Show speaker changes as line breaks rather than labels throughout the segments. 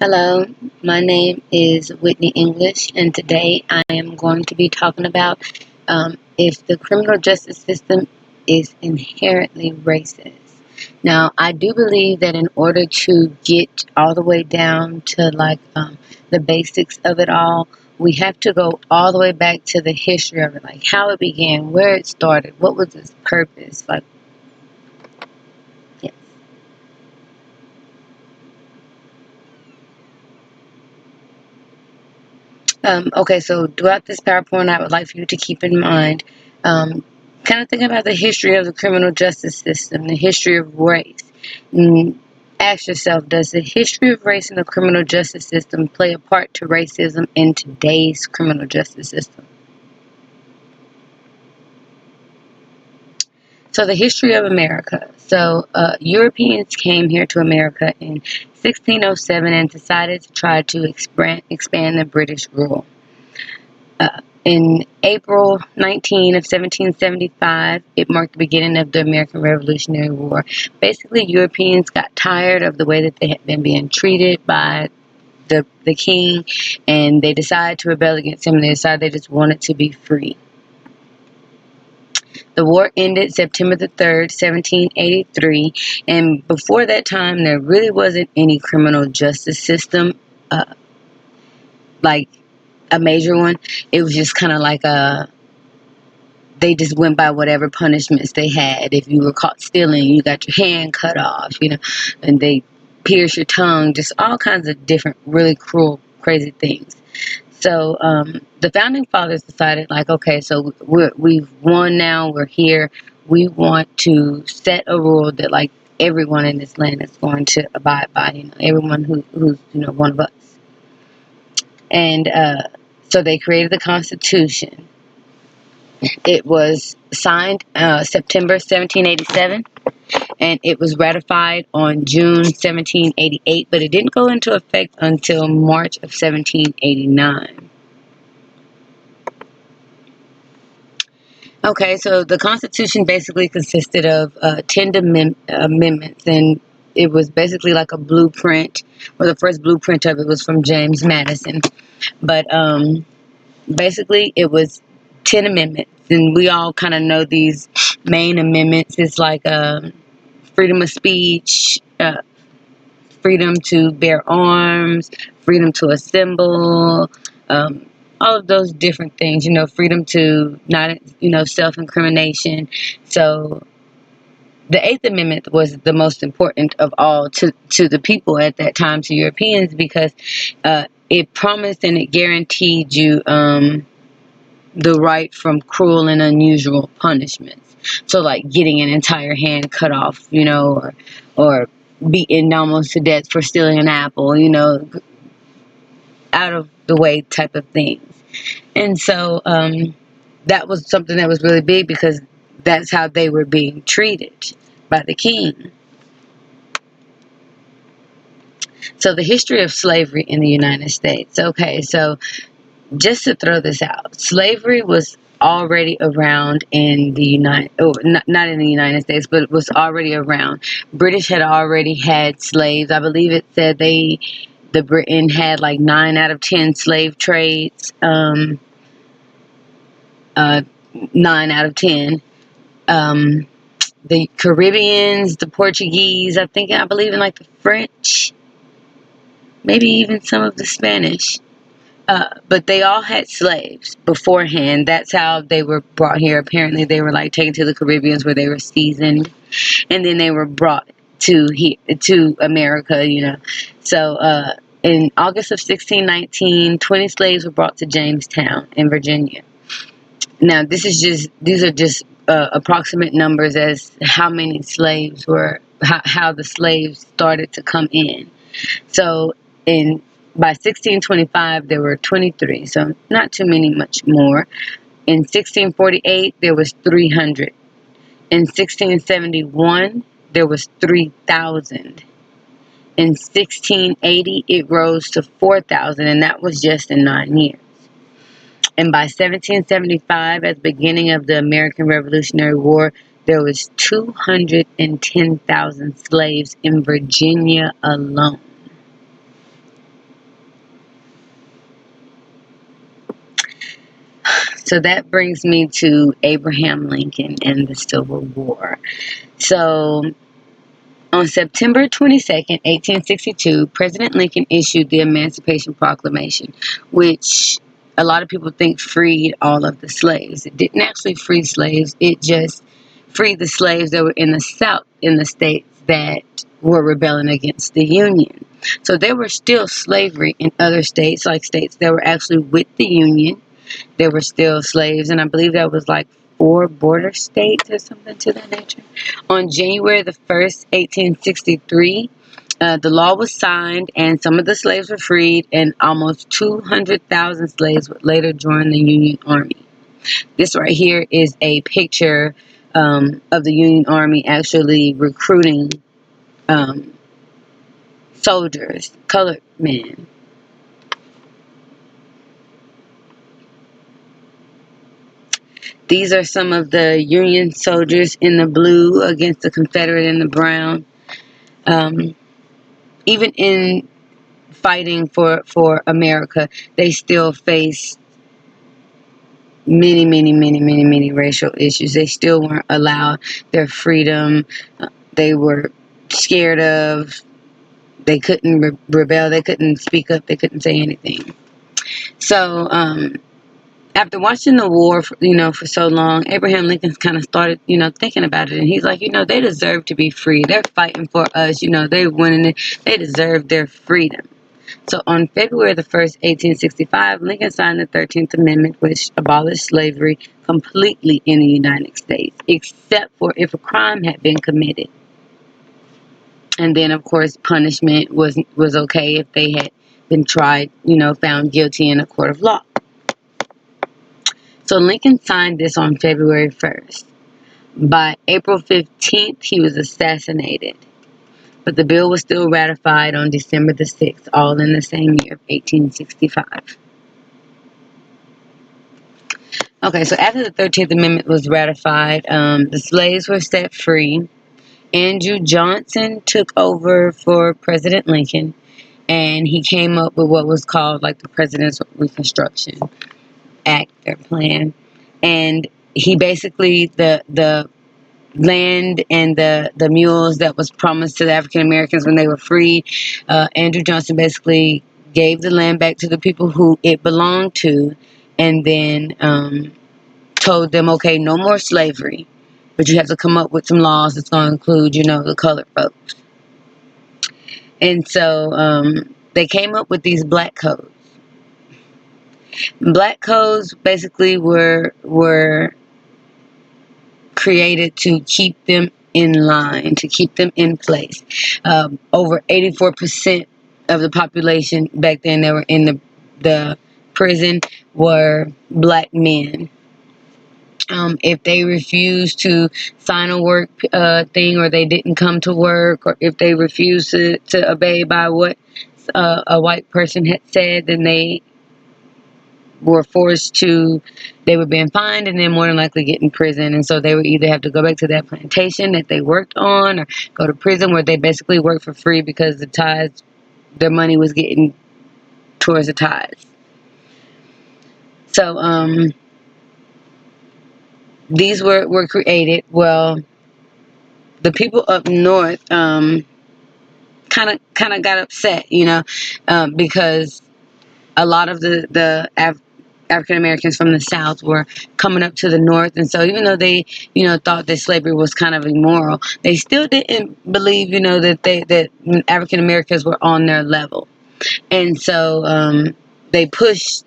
Hello, my name is Whitney English, and today I am going to be talking about if the criminal justice system is inherently racist. Now, I do believe that in order to get all the way down to the basics of it all, we have to go all the way back to the history of it, like how it began, where it started, what was its purpose, yeah. Okay, so throughout this PowerPoint, I would like for you to keep in mind, um, kind of think about the history of the criminal justice system, the history of race. And ask yourself, does the history of race in the criminal justice system play a part to racism in today's criminal justice system? So the history of America. So Europeans came here to America in 1607 and decided to try to expand the British rule. In April 19 of 1775, it marked the beginning of the American Revolutionary War. Basically, Europeans got tired of the way that they had been being treated by the king, and they decided to rebel against him. They decided they just wanted to be free. The war ended September the 3rd, 1783, and before that time, there really wasn't any criminal justice system, like a major one. It was just kind of like they just went by whatever punishments they had. If you were caught stealing, you got your hand cut off, and they pierce your tongue, just all kinds of different, really cruel, crazy things. So the founding fathers decided, like, okay, so we've won now, we're here. We want to set a rule that, like, everyone in this land is going to abide by, everyone who's, one of us. And so they created the Constitution. It was signed September 1787, and it was ratified on June 1788, but it didn't go into effect until March of 1789. Okay, so the Constitution basically consisted of 10 amendments, and it was basically like a blueprint, or the first blueprint of it was from James Madison. But basically, it was 10 amendments, and we all kind of know these main amendments. It's like freedom of speech, freedom to bear arms, freedom to assemble, all of those different things, freedom to not, self-incrimination. So the Eighth Amendment was the most important of all to the people at that time, to Europeans, because it promised and it guaranteed you the right from cruel and unusual punishments. So, like getting an entire hand cut off, or beaten almost to death for stealing an apple, out of the way type of things. And so that was something that was really big because that's how they were being treated by the king. So the history of slavery in the United States. Okay, so just to throw this out, slavery was already around in the not in the United States, but it was already around. British had already had slaves. I believe it said the Britain had like 9 out of 10 slave trades. 9 out of 10. The Caribbeans, the Portuguese, I believe in like the French, maybe even some of the Spanish. But they all had slaves beforehand. That's how they were brought here. Apparently, they were like taken to the Caribbeans where they were seasoned, and then they were brought to America. So in August of 1619, 20 slaves were brought to Jamestown in Virginia. Now, these are just approximate numbers as how many slaves were, how the slaves started to come in. So in by 1625 there were 23, so not too many, much more. In 1648 there was 300. In 1671 there was 3,000. In 1680 it rose to 4,000, and that was just in 9 years. And by 1775, at the beginning of the American Revolutionary War, there was 210,000 slaves in Virginia alone. So that brings me to Abraham Lincoln and the Civil War. So on September 22nd, 1862, President Lincoln issued the Emancipation Proclamation, which a lot of people think freed all of the slaves. It didn't actually free slaves. It just freed the slaves that were in the South, in the states that were rebelling against the Union. So there were still slavery in other states, like states that were actually with the Union. There were still slaves, and I believe that was like 4 border states or something to that nature. On January the 1st, 1863, the law was signed, and some of the slaves were freed, and almost 200,000 slaves would later join the Union Army. This right here is a picture of the Union Army actually recruiting um, soldiers, colored men. These are some of the Union soldiers in the blue against the Confederate in the brown. Um, Even in fighting for America, they still face many racial issues. They still weren't allowed their freedom. They were scared of. They couldn't rebel. They couldn't speak up. They couldn't say anything. So, after watching the war, for so long, Abraham Lincoln kind of started, thinking about it. And he's like, they deserve to be free. They're fighting for us. They're winning it. They deserve their freedom. So on February the 1st, 1865, Lincoln signed the 13th Amendment, which abolished slavery completely in the United States, except for if a crime had been committed. And then, of course, punishment was okay if they had been tried, found guilty in a court of law. So Lincoln signed this on February 1st. By April 15th, he was assassinated. But the bill was still ratified on December the 6th, all in the same year of 1865. Okay, so after the 13th Amendment was ratified, the slaves were set free. Andrew Johnson took over for President Lincoln, and he came up with what was called like the President's Reconstruction Act or plan. And he basically, the land and the mules that was promised to the African Americans when they were freed, Andrew Johnson basically gave the land back to the people who it belonged to, and then told them, okay, no more slavery, but you have to come up with some laws that's going to include, the colored folks. And so they came up with these black codes. Black codes basically were created to keep them in line, to keep them in place. Over 84% of the population back then that were in the prison were black men. If they refused to sign a work thing, or they didn't come to work, or if they refused to obey by what a white person had said, then they were they were being fined and then more than likely get in prison. And so they would either have to go back to that plantation that they worked on, or go to prison where they basically worked for free because the tithes, their money was getting towards the tithes. So these were created. Well, the people up north kind of got upset, because a lot of the African Americans from the South were coming up to the North, and so even though they, thought that slavery was kind of immoral, they still didn't believe, that African Americans were on their level, and so they pushed.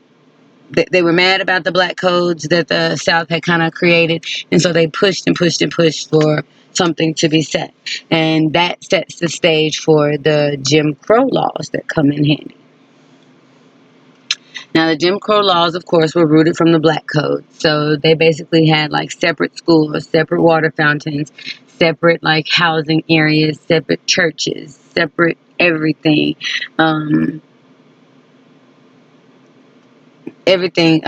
They were mad about the black codes that the South had kind of created, and so they pushed and pushed and pushed for something to be set, and that sets the stage for the Jim Crow laws that come in handy. Now, the Jim Crow laws, of course, were rooted from the black code. So they basically had like separate schools, separate water fountains, separate like housing areas, separate churches, separate everything. Everything,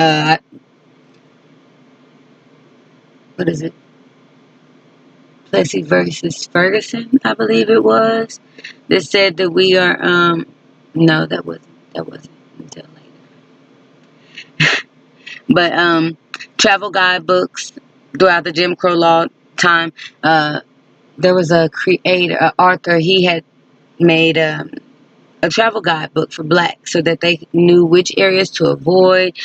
what is it? Plessy versus Ferguson, I believe it was. That said that we are, no, that wasn't until later. But travel guidebooks throughout the Jim Crow law time. There was a creator, Arthur. He had made a travel guidebook for blacks so that they knew which areas to avoid,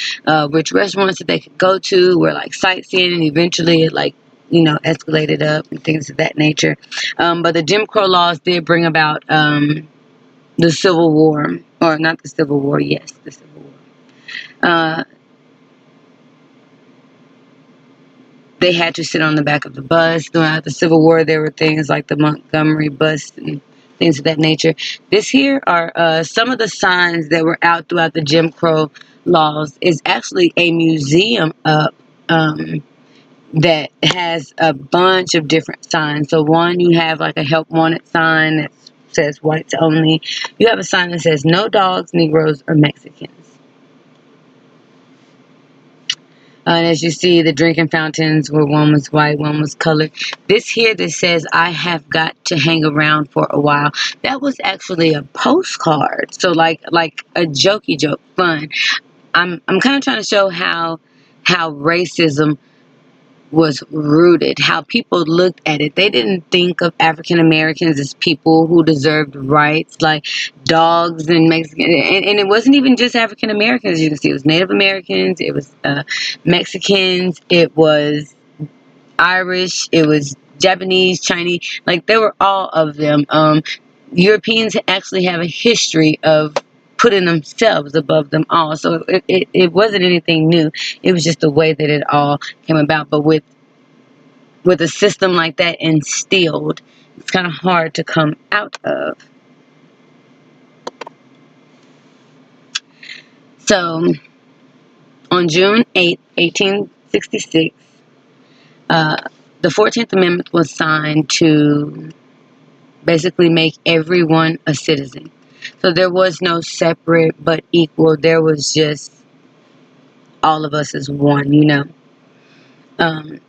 which restaurants that they could go to, where like sightseeing, and eventually it like escalated up and things of that nature. But the Jim Crow laws did bring about the Civil War, or not the Civil War, yes, the Civil War. Uh, they had to sit on the back of the bus. Throughout the Civil War, there were things like the Montgomery bus and things of that nature. This here are some of the signs that were out throughout the Jim Crow laws. Is actually a museum up that has a bunch of different signs. So one, you have like a help wanted sign that says whites only. You have a sign that says no dogs, Negroes, or Mexicans. And as you see, the drinking fountains where one was white, one was colored. This here that says, I have got to hang around for a while. That was actually a postcard. So like a jokey joke, fun. I'm kind of trying to show how racism was rooted, how people looked at it. They didn't think of African Americans as people who deserved rights like dogs and Mexican, and it wasn't even just African Americans. You can see it was Native Americans, it was Mexicans, it was Irish, it was Japanese, Chinese, like there were all of them. Europeans actually have a history of putting themselves above them all. So it wasn't anything new. It was just the way that it all came about. But with a system like that instilled, it's kind of hard to come out of. So on June 8th, 1866, the 14th Amendment was signed to basically make everyone a citizen. So there was no separate but equal. There was just all of us as one. Um,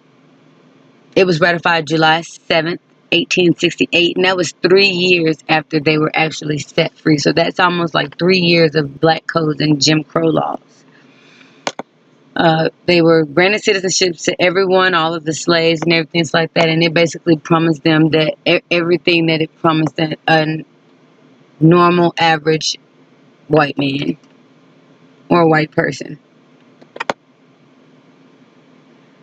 it was ratified July 7th, 1868, and that was 3 years after they were actually set free. So that's almost like 3 years of black codes and Jim Crow laws. They were granted citizenships to everyone, all of the slaves and everything like that, and it basically promised them that everything that it promised a normal, average white man or a white person.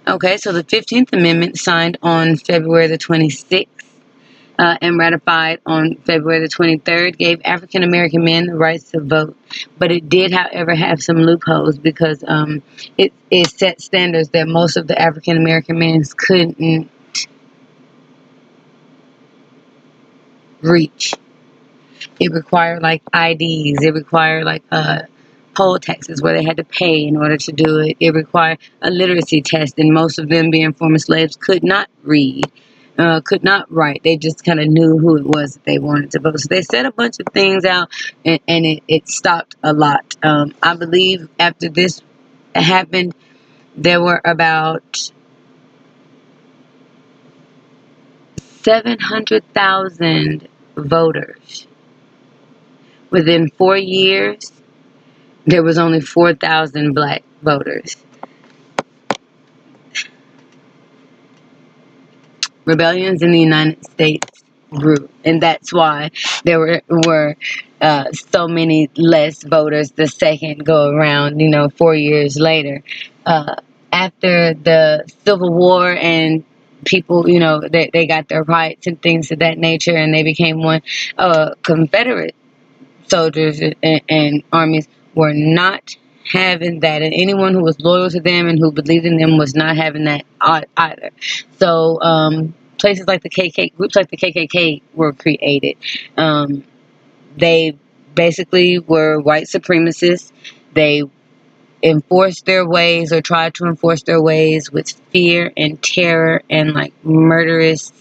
Okay, so the 15th Amendment, signed on February the 26th and ratified on February the 23rd, gave African American men the rights to vote. But it did, however, have some loopholes because it set standards that most of the African American men couldn't reach. It required like IDs. It required like poll taxes where they had to pay in order to do it. It required a literacy test, and most of them, being former slaves, could not read, could not write. They just kind of knew who it was that they wanted to vote. So they set a bunch of things out, and it stopped a lot. I believe after this happened, there were about 700,000 voters. Within 4 years, there was only 4,000 black voters. Rebellions in the United States grew, and that's why there were so many less voters the second go around. 4 years later, uh, after the Civil War, and people, they got their rights and things of that nature, and they became one. Confederate soldiers and armies were not having that, and anyone who was loyal to them and who believed in them was not having that either. So places like the groups like the KKK were created. They basically were white supremacists. They enforced their ways, or tried to enforce their ways, with fear and terror and like murderous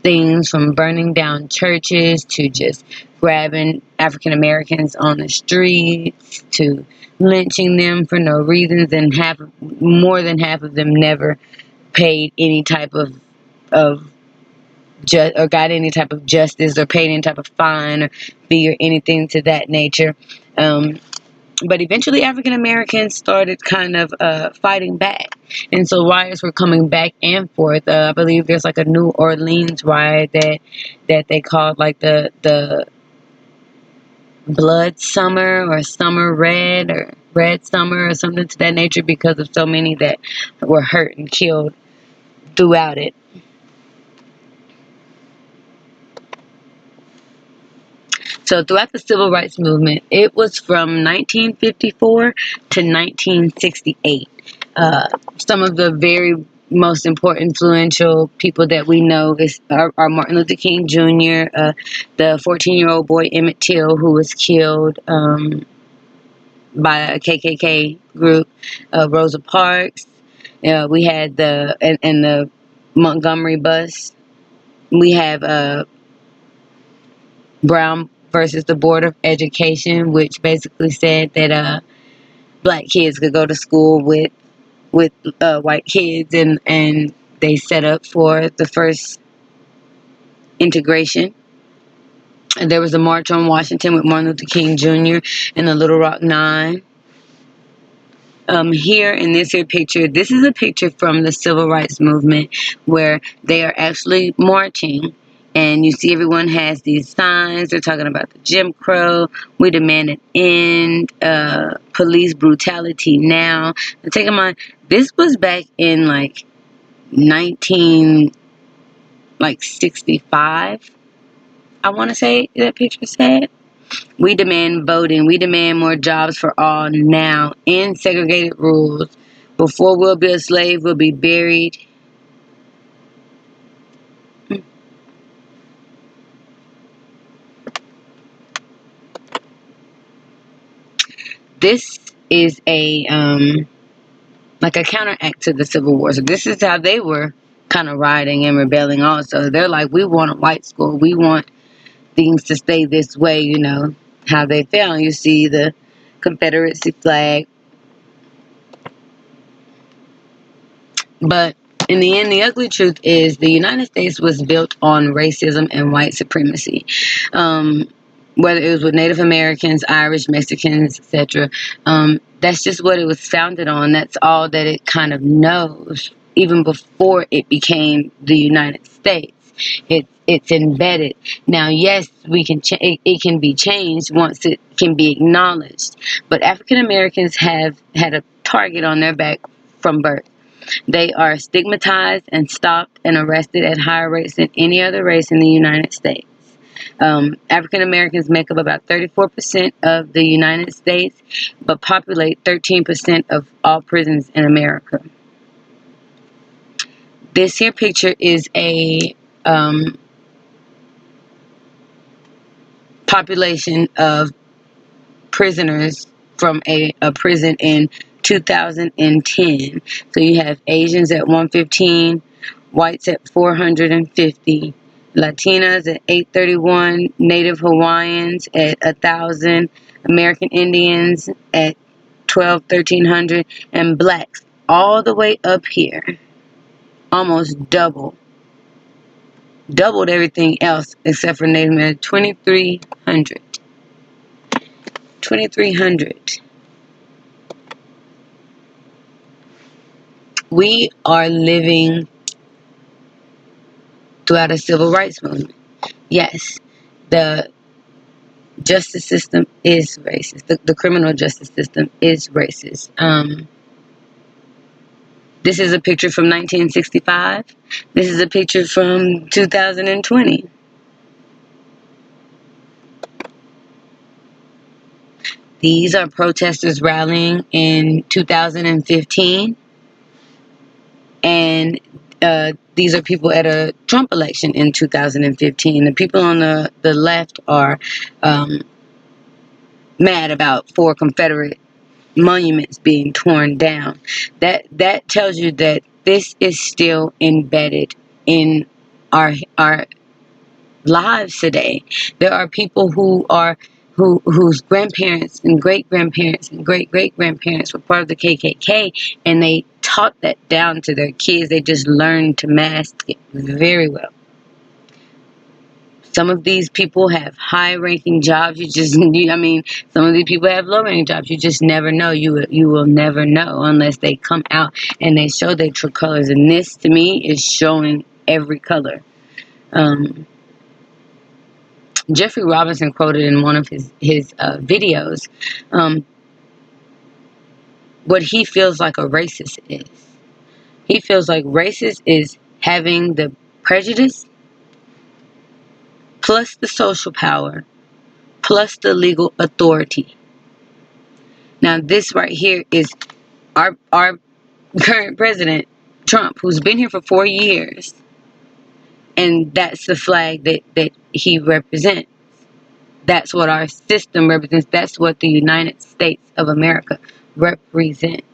things, from burning down churches to just grabbing African Americans on the streets to lynching them for no reasons, and more than half of them never paid any type of or got any type of justice, or paid any type of fine or fee or anything to that nature. But eventually, African Americans started kind of fighting back, and so riots were coming back and forth. I believe there's like a New Orleans riot that they called like the Blood Summer or Summer Red or Red Summer or something to that nature, because of so many that were hurt and killed throughout it. So throughout the civil rights movement, it was from 1954 to 1968. Some of the very most important influential people that we know are Martin Luther King Jr., the 14-year-old boy Emmett Till, who was killed by a KKK group, Rosa Parks. We had the Montgomery bus. We have Brown versus the Board of Education, which basically said that black kids could go to school with white kids, and they set up for the first integration. And there was a march on Washington with Martin Luther King Jr. and the Little Rock Nine. Here in this here picture, this is a picture from the civil rights movement where they are actually marching, and you see everyone has these signs. They're talking about the Jim Crow. We demand an end. Police brutality now. And take in mind, this was back in like 1965. I want to say that picture said. We demand voting. We demand more jobs for all now. End segregated rules. Before we'll be a slave, we'll be buried. This is a like a counteract to the Civil War. So this is how they were kind of rioting and rebelling also. They're like, we want a white school. We want things to stay this way, how they felt. You see the Confederacy flag. But in the end, the ugly truth is the United States was built on racism and white supremacy. Whether it was with Native Americans, Irish, Mexicans, etc. That's just what it was founded on. That's all that it kind of knows, even before it became the United States. It's embedded. Now, yes, it can be changed once it can be acknowledged. But African Americans have had a target on their back from birth. They are stigmatized and stopped and arrested at higher rates than any other race in the United States. African Americans make up about 34% of the United States, but populate 13% of all prisons in America. This here picture is a population of prisoners from a prison in 2010. So you have Asians at 115, whites at 450, Latinas at 831, Native Hawaiians at 1,000, American Indians at 1,300, and blacks all the way up here, almost doubled everything else except for Native American, 2,300. 2,300. We are living throughout a civil rights movement. Yes, the justice system is racist. The criminal justice system is racist. This is a picture from 1965. This is a picture from 2020. These are protesters rallying in 2015. And these are people at a Trump election in 2015. The people on the left are mad about 4 Confederate monuments being torn down. That tells you that this is still embedded in our lives today. There are people whose grandparents and great grandparents and great great grandparents were part of the KKK, and they taught that down to their kids. They just learned to mask it very well. Some of these people have high-ranking jobs. I mean, some of these people have low-ranking jobs. You just never know. You will never know unless they come out and they show their true colors. And this, to me, is showing every color. Jeffrey Robinson quoted in one of his videos what he feels like a racist is. He feels like racist is having the prejudice plus the social power plus the legal authority. Now, this right here is our current president, Trump, who's been here for 4 years, and that's the flag that he represents. That's what our system represents. That's what the United States of America represents.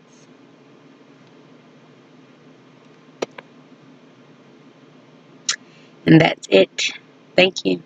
And that's it. Thank you.